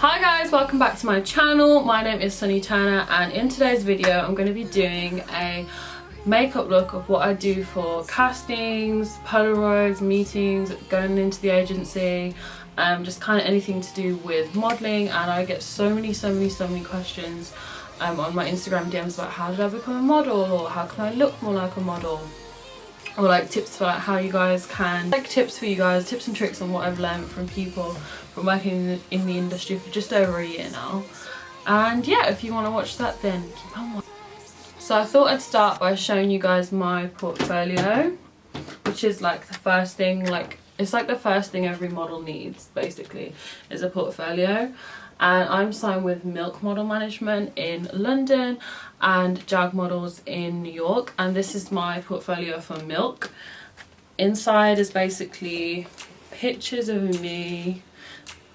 Hi guys, welcome back to my channel. My name is Sunny Turner, and in today's video I'm going to be doing a makeup look of what I do for castings, Polaroids, meetings, going into the agency, just kind of anything to do with modelling. And I get so many questions on my Instagram DMs about how did I become a model, or how can I look more like a model, or like tips for like how you guys can, like tips for you guys, tips and tricks on what I've learned from people from working in the industry for just over a year now. And yeah, if you want to watch that, then keep on watching. So I thought I'd start by showing you guys my portfolio, which is like the first thing, like it's like the first thing every model needs basically, is a portfolio. And I'm signed with Milk Model Management in London and Jag Models in New York, and this is my portfolio for Milk. Inside is basically pictures of me.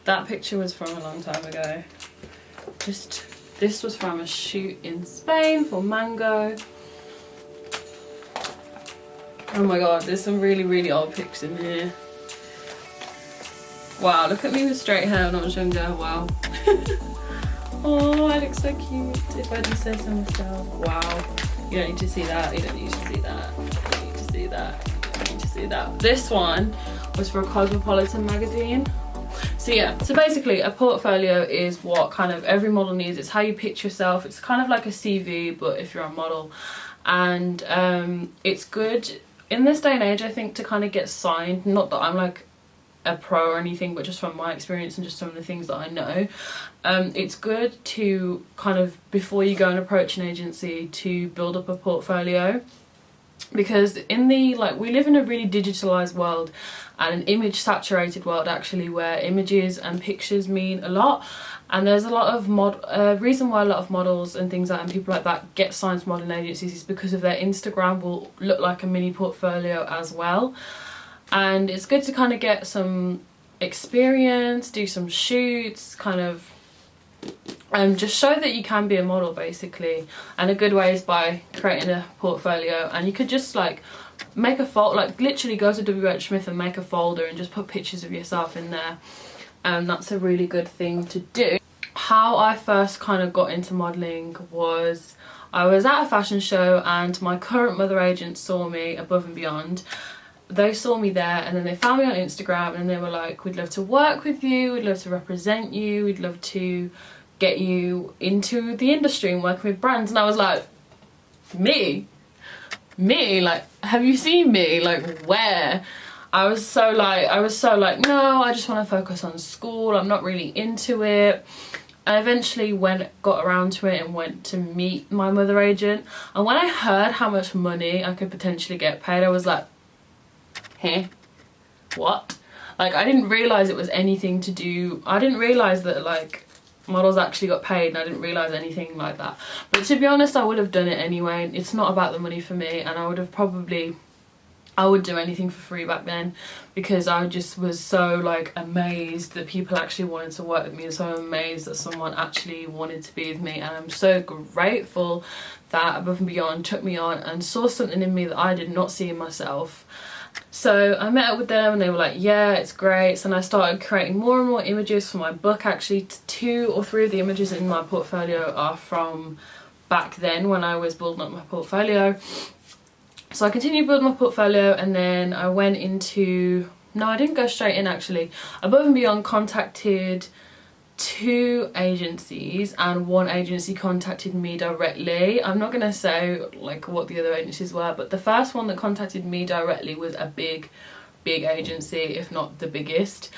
That picture was from a long time ago. This was from a shoot in Spain for Mango. Oh my god, there's some really old pics in here. Wow, look at me with straight hair when I was younger. Wow. Oh, I look so cute, if I do say so myself. Wow. You don't need to see that. You don't need to see that. You don't need to see that. You don't need to see that. This one was for a Cosmopolitan magazine. So yeah, so basically a portfolio is what kind of every model needs. It's how you pitch yourself. It's kind of like a CV, but if you're a model. And it's good in this day and age, I think, to kind of get signed. Not that I'm like a pro or anything, but just from my experience and just some of the things that I know, it's good to kind of, before you go and approach an agency, to build up a portfolio. Because in the, like, we live in a really digitalized world and an image saturated world actually, where images and pictures mean a lot. And there's a lot of reason why a lot of models and things like, and people like that get signed to modeling agencies is because of their Instagram will look like a mini portfolio as well. And it's good to kind of get some experience, do some shoots, kind of just show that you can be a model basically. And a good way is by creating a portfolio, and you could just like make a folder, like literally go to WH Smith and make a folder and just put pictures of yourself in there. That's a really good thing to do. How I first kind of got into modelling was, I was at a fashion show and my current mother agent saw me, Above and Beyond. They saw me there, and then they found me on Instagram, and they were like, we'd love to work with you, we'd love to represent you, we'd love to get you into the industry and working with brands. And I was like, me, like, have you seen me, like, where? I was so like no, I just want to focus on school, I'm not really into it. I eventually got around to it and went to meet my mother agent, and when I heard how much money I could potentially get paid, I was like, hey, what? Like, I didn't realise it was anything to do, I didn't realise that like models actually got paid, and I didn't realise anything like that. But to be honest, I would have done it anyway. It's not about the money for me, and I would do anything for free back then, because I just was so like amazed that people actually wanted to work with me, and so amazed that someone actually wanted to be with me. And I'm so grateful that Above and Beyond took me on and saw something in me that I did not see in myself. So I met up with them and they were like, yeah, it's great. So I started creating more and more images for my book. Actually, 2 or 3 of the images in my portfolio are from back then when I was building up my portfolio. So I continued building my portfolio, and then I went into, no, I didn't go straight in actually. Above and Beyond contacted 2 agencies, and 1 agency contacted me directly. I'm not gonna say like what the other agencies were, but the first one that contacted me directly was a big agency, if not the biggest.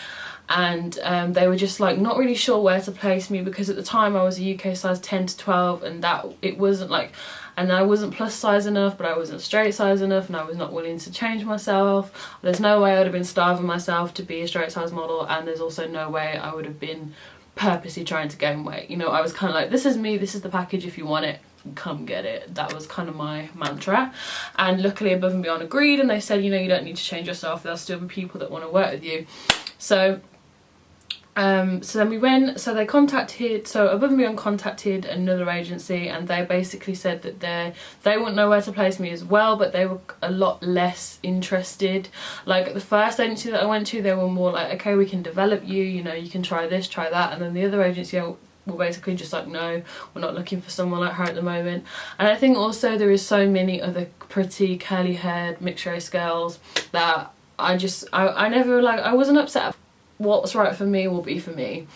And they were just like not really sure where to place me, because at the time I was a UK size 10 to 12, and that it wasn't like, and I wasn't plus size enough, but I wasn't straight size enough, and I was not willing to change myself. There's no way I would have been starving myself to be a straight size model, and there's also no way I would have been purposely trying to gain weight. You know, I was kind of like, this is me, this is the package, if you want it, come get it. That was kind of my mantra. And luckily Above and Beyond agreed, and they said, you know, you don't need to change yourself, there'll still be people that want to work with you. So So then we went, so Above and Beyond contacted another agency, and they basically said that they wouldn't know where to place me as well, but they were a lot less interested. Like the first agency that I went to, they were more like, okay, we can develop you, you know, you can try this, try that. And then the other agency were basically just like, no, we're not looking for someone like her at the moment. And I think also there is so many other pretty curly haired mixed race girls that I never, like, I wasn't upset. What's right for me will be for me.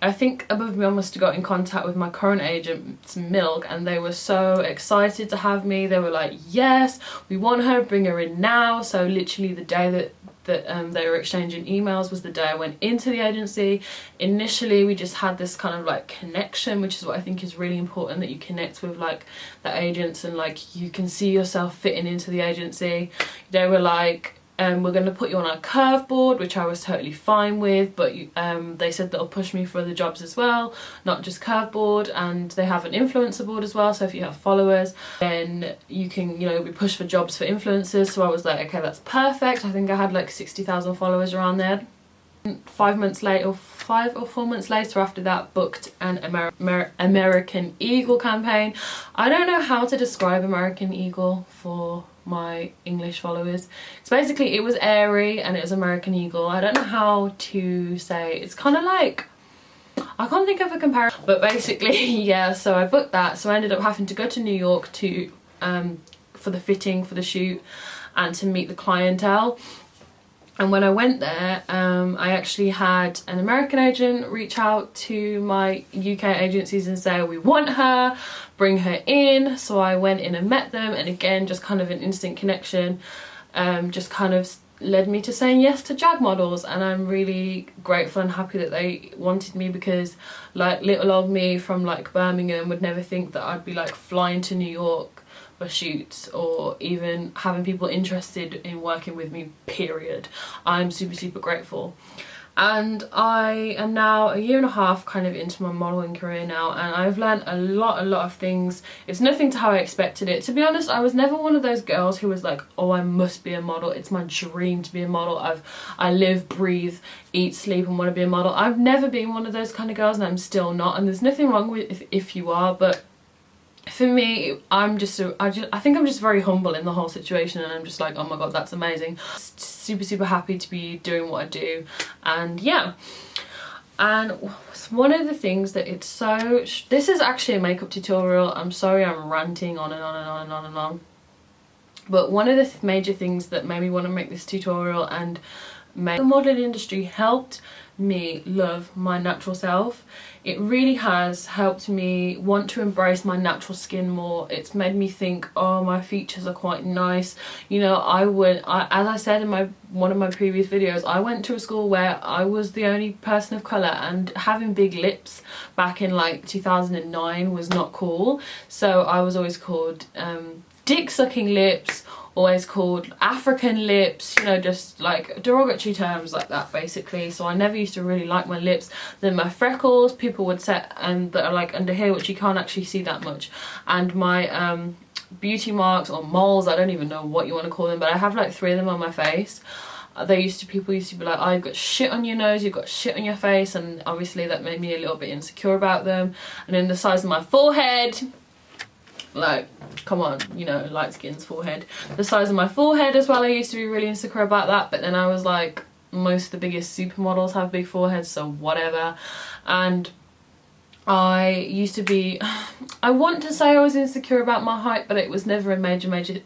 I think Above and Beyond must have got in contact with my current agent, Milk, and they were so excited to have me. They were like, yes, we want her, bring her in now. So literally the day that they were exchanging emails was the day I went into the agency. Initially we just had this kind of like connection, which is what I think is really important, that you connect with like the agents and like you can see yourself fitting into the agency. They were like, we're going to put you on our curve board, which I was totally fine with, but they said that'll push me for other jobs as well, not just curve board. And they have an influencer board as well, so if you have followers then you can, you know, be pushed for jobs for influencers. So I was like, okay, that's perfect. I think I had like 60,000 followers around there. 5 months later, 5 or 4 months later after that, booked an American Eagle campaign. I don't know how to describe American Eagle for my English followers. So basically it was airy and it was American Eagle. I don't know how to say, it's kind of like, I can't think of a comparison, but basically yeah, so I booked that. So I ended up having to go to New York to for the fitting, for the shoot, and to meet the clientele. And when I went there, I actually had an American agent reach out to my UK agencies and say, we want her, bring her in. So I went in and met them, and again, just kind of an instant connection, just kind of led me to saying yes to Jag models. And I'm really grateful and happy that they wanted me, because like little old me from like Birmingham would never think that I'd be like flying to New York for shoots or even having people interested in working with me, period. I'm super grateful. And I am now a year and a half kind of into my modelling career now, and I've learned a lot of things. It's nothing to how I expected it. To be honest, I was never one of those girls who was like, oh, I must be a model, it's my dream to be a model, I live, breathe, eat, sleep and want to be a model. I've never been one of those kind of girls, and I'm still not, and there's nothing wrong with if you are, but for me, I think I'm just very humble in the whole situation, and I'm just like, oh my god, that's amazing. Super happy to be doing what I do. And yeah, and one of the things that it's so, this is actually a makeup tutorial, I'm sorry I'm ranting on and on and on and on and on, but one of the major things that made me want to make this tutorial and make the modelling industry helped me love my natural self. It really has helped me want to embrace my natural skin more. It's made me think, oh, my features are quite nice. You know, as I said in one of my previous videos, I went to a school where I was the only person of colour, and having big lips back in like 2009 was not cool. So I was always called dick sucking lips, always called African lips, you know, just like derogatory terms like that basically. So I never used to really like my lips. Then my freckles, people would say, and that are like under here, which you can't actually see that much, and my beauty marks or moles, I don't even know what you want to call them, but I have like 3 of them on my face. People used to be like, oh, you've got shit on your nose, you've got shit on your face, and obviously that made me a little bit insecure about them. And then the size of my forehead, like, come on, you know, light skin's forehead. The size of my forehead as well, I used to be really insecure about that, but then I was like, most of the biggest supermodels have big foreheads, so whatever. And I used to be, I want to say I was insecure about my height, but it was never a major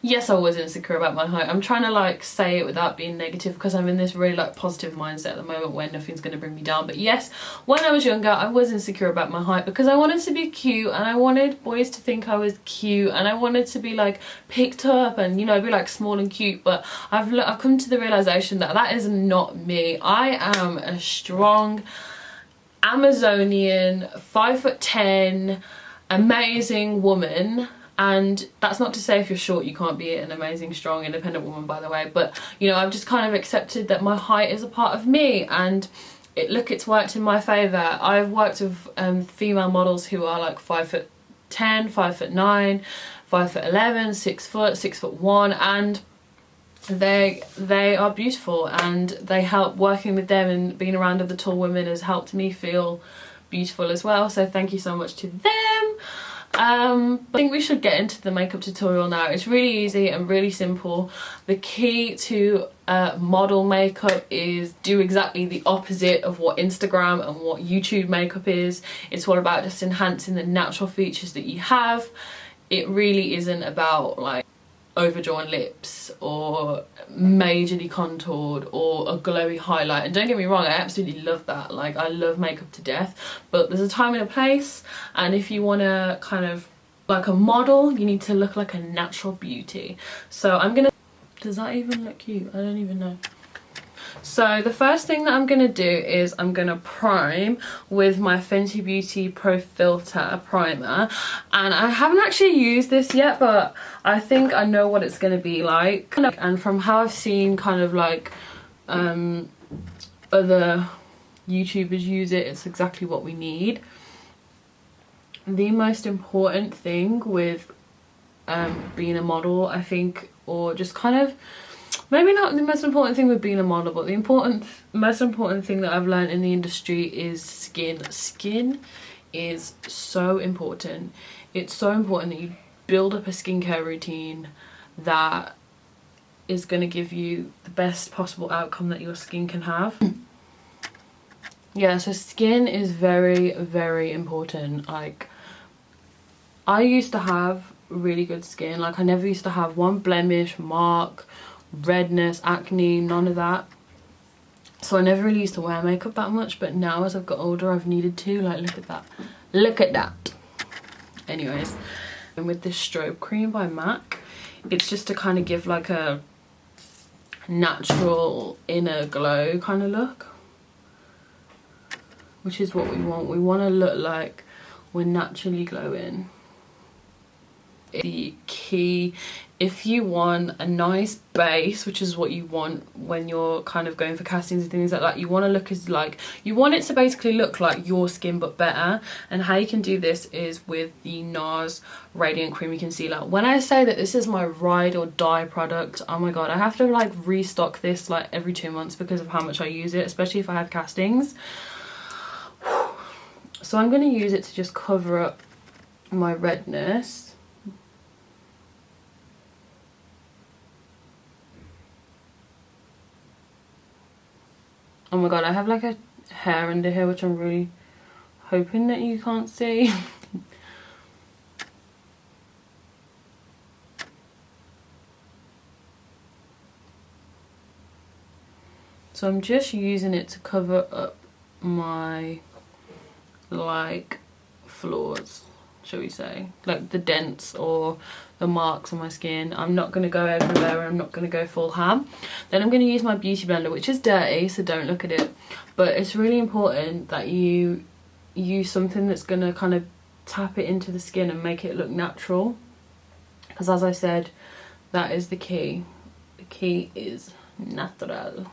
yes, I was insecure about my height. I'm trying to like say it without being negative, because I'm in this really like positive mindset at the moment where nothing's going to bring me down. But yes, when I was younger, I was insecure about my height, because I wanted to be cute, and I wanted boys to think I was cute, and I wanted to be like picked up and, you know, be like small and cute. But I've come to the realization that that is not me. I am a strong Amazonian 5'10" amazing woman. And that's not to say if you're short you can't be an amazing, strong, independent woman, by the way. But, you know, I've just kind of accepted that my height is a part of me, and it's worked in my favour. I've worked with female models who are like 5'10", 5'9", 5'11", 6 foot, 6'1", and they are beautiful, and they help. Working with them and being around other tall women has helped me feel beautiful as well, so thank you so much to them. I think we should get into the makeup tutorial now. It's really easy and really simple. The key to model makeup is do exactly the opposite of what Instagram and what YouTube makeup is. It's all about just enhancing the natural features that you have. It really isn't about like overdrawn lips or majorly contoured or a glowy highlight. And don't get me wrong, I absolutely love that. Like, I love makeup to death, but there's a time and a place, and if you want to kind of like a model, you need to look like a natural beauty. So I'm gonna, does that even look cute? I don't even know. So the first thing that I'm going to do is I'm going to prime with my Fenty Beauty Pro Filter primer, and I haven't actually used this yet, but I think I know what it's going to be like, and from how I've seen kind of like other YouTubers use it, it's exactly what we need. The most important thing with being a model, I think, or just kind of, maybe not the most important thing with being a model, but the most important thing that I've learned in the industry is skin. Skin is so important. It's so important that you build up a skincare routine that is going to give you the best possible outcome that your skin can have. Yeah, so skin is very, very important. Like, I used to have really good skin. Like, I never used to have one blemish, mark, redness, acne, none of that. So I never really used to wear makeup that much, but now as I've got older I've needed to. Like, look at that, look at that. Anyways, and with this strobe cream by MAC, it's just to kind of give like a natural inner glow kind of look, which is what we want. We want to look like we're naturally glowing. The key, if you want a nice base, which is what you want when you're kind of going for castings and things like that, you want to look as like, you want it to basically look like your skin but better. And how you can do this is with the Nars Radiant Creamy Concealer. When I say that this is my ride or die product, oh my god, I have to like restock this like every 2 months because of how much I use it, especially if I have castings. So I'm going to use it to just cover up my redness. Oh my god, I have like a hair under here which I'm really hoping that you can't see. So I'm just using it to cover up my like flaws, shall we say, like the dents or the marks on my skin. I'm not going to go everywhere, I'm not going to go full ham. Then I'm going to use my beauty blender, which is dirty, so don't look at it, but it's really important that you use something that's going to kind of tap it into the skin and make it look natural, because as I said, that is the key. The key is natural.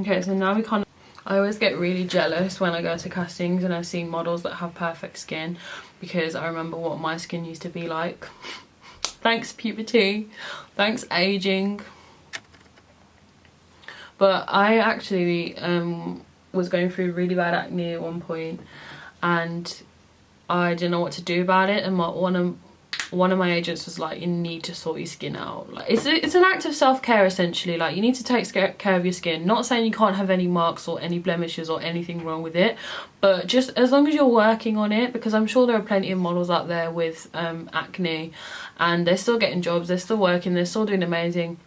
Okay, so now we kind of, I always get really jealous when I go to castings and I see models that have perfect skin, because I remember what my skin used to be like. Thanks puberty, thanks aging. But I actually was going through really bad acne at one point, and I didn't know what to do about it, and one of my agents was like, you need to sort your skin out. Like, it's an act of self-care essentially. Like, you need to take care of your skin. Not saying you can't have any marks or any blemishes or anything wrong with it, but just as long as you're working on it, because I'm sure there are plenty of models out there with acne and they're still getting jobs, they're still working, they're still doing amazing.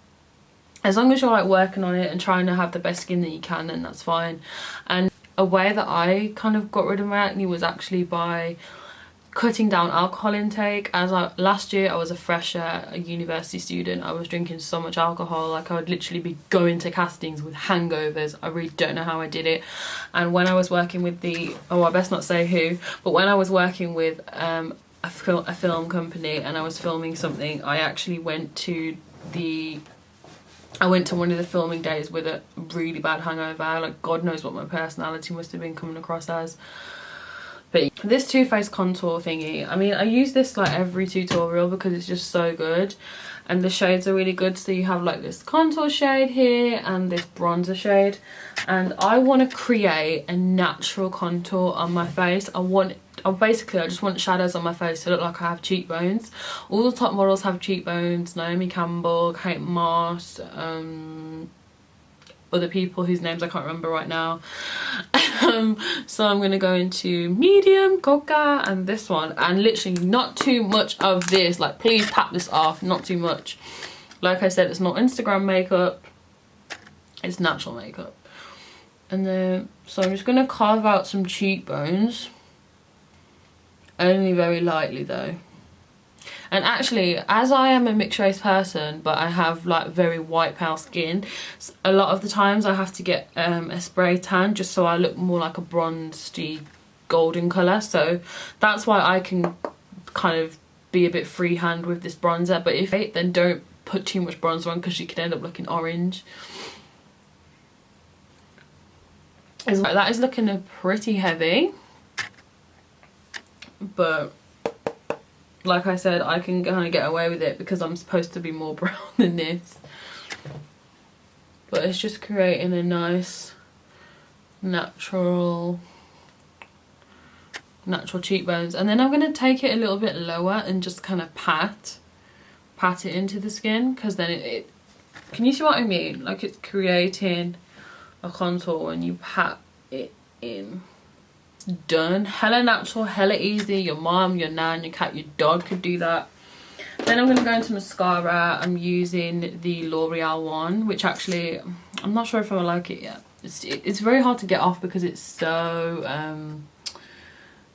As long as you're like working on it and trying to have the best skin that you can, then that's fine. And a way that I kind of got rid of my acne was actually by cutting down alcohol intake. Last year I was a fresher, a university student. I was drinking so much alcohol, like I would literally be going to castings with hangovers. I really don't know how I did it. And when I was working with I best not say who, but when I was working with a film company and I was filming something, I actually went to the I went to one of the filming days with a really bad hangover. Like, God knows what my personality must have been coming across as. But this Too Faced contour thingy, I mean, I use this like every tutorial because it's just so good. And the shades are really good. So you have like this contour shade here and this bronzer shade. And I want to create a natural contour on my face. Basically, I just want shadows on my face to look like I have cheekbones. All the top models have cheekbones. Naomi Campbell, Kate Moss, other people whose names I can't remember right now. So I'm going to go into medium, coca, and this one. And literally not too much of this. Like, please tap this off. Not too much. Like I said, it's not Instagram makeup. It's natural makeup. And then, so I'm just going to carve out some cheekbones. Only very lightly though. And actually, as I am a mixed race person, but I have like very white pale skin, a lot of the times I have to get a spray tan just so I look more like a bronzy golden colour. So that's why I can kind of be a bit freehand with this bronzer. But if it, then don't put too much bronzer on because you can end up looking orange. That is looking pretty heavy. But like I said, I can kind of get away with it because I'm supposed to be more brown than this. But it's just creating a nice natural cheekbones. And then I'm going to take it a little bit lower and just kind of pat it into the skin, because then it can you see what I mean? Like, it's creating a contour when you pat it in. Done. Hella natural, hella easy. Your mom, your nan, your cat, your dog could do that. Then I'm going to go into mascara. I'm using the L'Oreal one, which actually I'm not sure if I like it yet. It's very hard to get off because it's so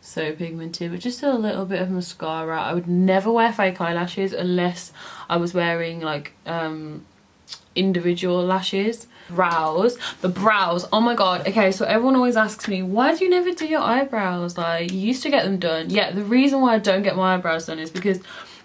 so pigmented. But just a little bit of mascara. I would never wear fake eyelashes unless I was wearing like individual lashes. The brows, oh my god. Okay, so everyone always asks me, why do you never do your eyebrows? Like, you used to get them done. Yeah, the reason why I don't get my eyebrows done is because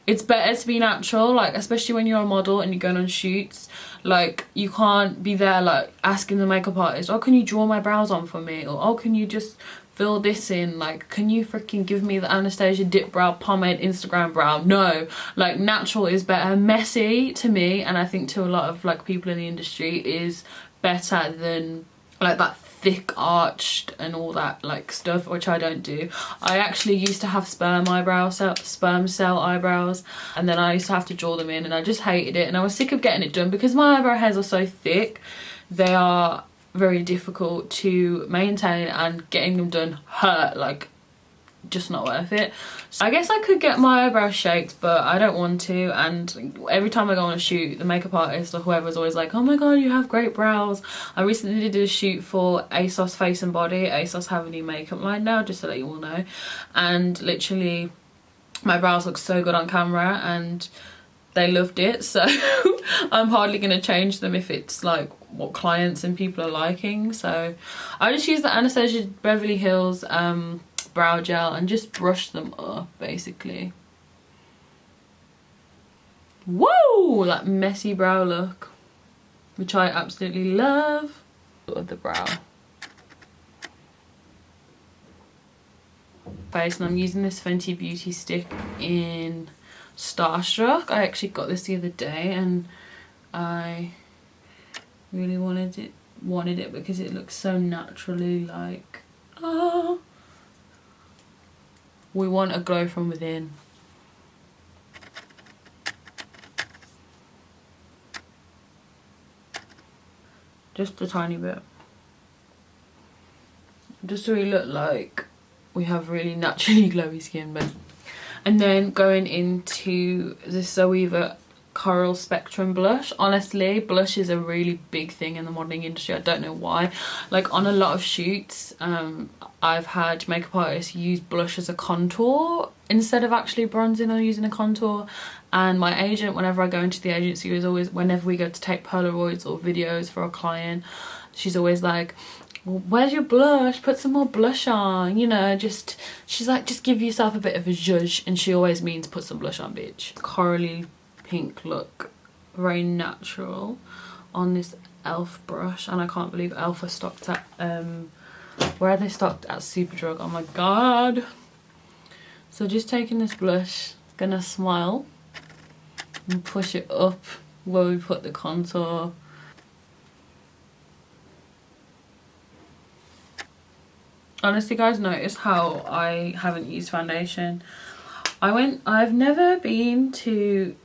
it's better to be natural, like, especially when you're a model and you're going on shoots. Like, you can't be there like asking the makeup artist, oh, can you draw my brows on for me? Or, oh, can you just fill this in? Like, can you freaking give me the Anastasia Dip Brow Pomade Instagram brow? No, like, natural is better. Messy to me, and I think to a lot of like people in the industry, is better than like that thick arched and all that like stuff, which I don't do. I actually used to have sperm cell eyebrows, and then I used to have to draw them in, and I just hated it, and I was sick of getting it done because my eyebrow hairs are so thick. They are very difficult to maintain, and getting them done hurt, like, just not worth it. So I guess I could get my eyebrows shaped, but I don't want to. And every time I go on a shoot, the makeup artist or whoever's always like, oh my god, you have great brows. I recently did a shoot for ASOS Face and Body. ASOS have a new makeup line now, just to let you all know, and literally my brows look so good on camera and they loved it. So I'm hardly going to change them if it's like what clients and people are liking. So I just use the Anastasia Beverly Hills brow gel and just brush them up, basically. Whoa, that messy brow look, which I absolutely love. Of the brow face, and I'm using this Fenty Beauty stick in Starstruck. I actually got this the other day and I really wanted it because it looks so naturally like, oh, we want a glow from within. Just a tiny bit, just so we look like we have really naturally glowy skin. But and then going into the Zoeva Coral Spectrum blush. Honestly, blush is a really big thing in the modelling industry. I don't know why. Like, on a lot of shoots, I've had makeup artists use blush as a contour instead of actually bronzing or using a contour. And my agent, whenever I go into the agency, is always, whenever we go to take Polaroids or videos for a client, she's always like, well, where's your blush? Put some more blush on, you know, she's like, just give yourself a bit of a zhuzh. And she always means put some blush on, bitch. Corally pink look, very natural on this elf brush, and I can't believe elf are stocked at where are they stocked? At Superdrug. Oh my god. So just taking this blush, gonna smile and push it up where we put the contour. Honestly guys, notice how I haven't used foundation. I've never been to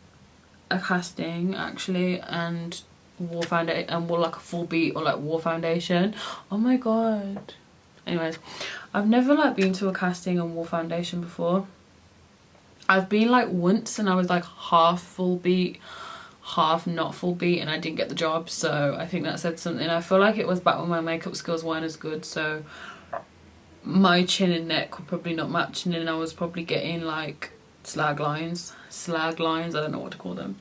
a casting actually and wore foundation and wore like a full beat or like wore foundation. Oh my god. Anyways, I've never like been to a casting and wore foundation before. I've been like once and I was like half full beat, half not full beat, and I didn't get the job, so I think that said something. I feel like it was back when my makeup skills weren't as good, so my chin and neck were probably not matching, and I was probably getting like slag lines, I don't know what to call them.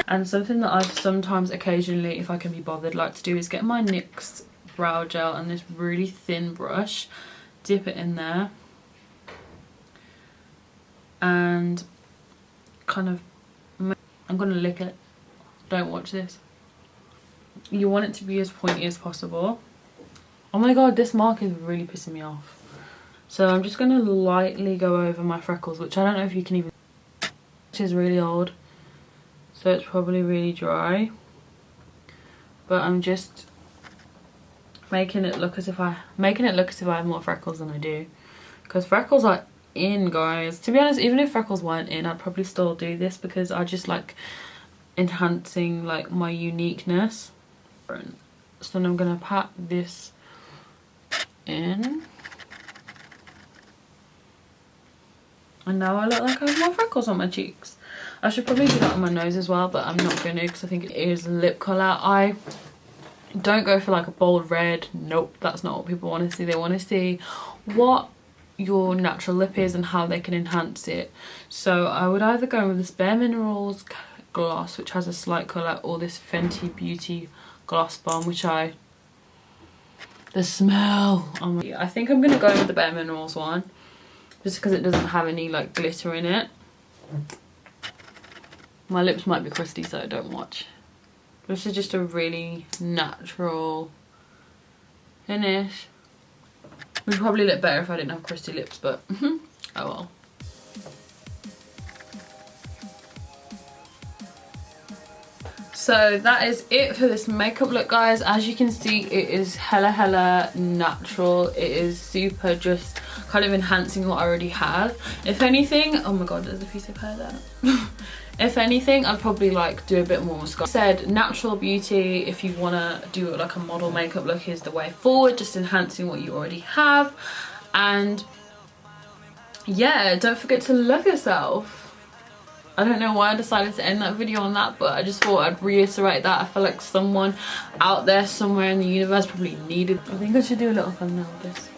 And something that I've sometimes occasionally, if I can be bothered, like to do is get my NYX brow gel and this really thin brush, dip it in there and kind of, I'm gonna lick it, don't watch this. You want it to be as pointy as possible. Oh my god, this mark is really pissing me off. So I'm just gonna lightly go over my freckles, which I don't know if you can even, which is really old, so it's probably really dry, but I'm just making it look as if I have more freckles than I do, because freckles are in, guys. To be honest, even if freckles weren't in, I'd probably still do this because I just like enhancing like my uniqueness. So then I'm gonna pat this in, and now I look like I have more freckles on my cheeks. I should probably do that on my nose as well, but I'm not gonna because I think it is lip colour. I don't go for like a bold red. Nope, that's not what people want to see. They want to see what your natural lip is and how they can enhance it. So I would either go with this Bare Minerals gloss, which has a slight colour, or this Fenty Beauty gloss bomb, which the smell, oh my, I think I'm gonna go with the Bare Minerals one just because it doesn't have any like glitter in it. My lips might be crusty, so don't watch. This is just a really natural finish. Would probably look better if I didn't have crusty lips, but oh well. So that is it for this makeup look, guys. As you can see, it is hella natural. It is super just kind of enhancing what I already have. If anything, oh my god, there's a piece of hair there. If anything, I'd probably like do a bit more mascara. Said natural beauty, if you want to do like a model makeup look, is the way forward, just enhancing what you already have. And yeah, don't forget to love yourself. I don't know why I decided to end that video on that, but I just thought I'd reiterate that. I feel like someone out there somewhere in the universe probably needed. I think I should do a little thumbnail of this.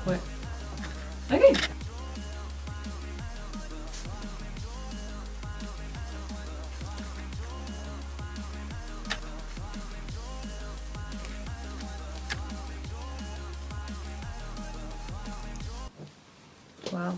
Quick. Okay. Wow.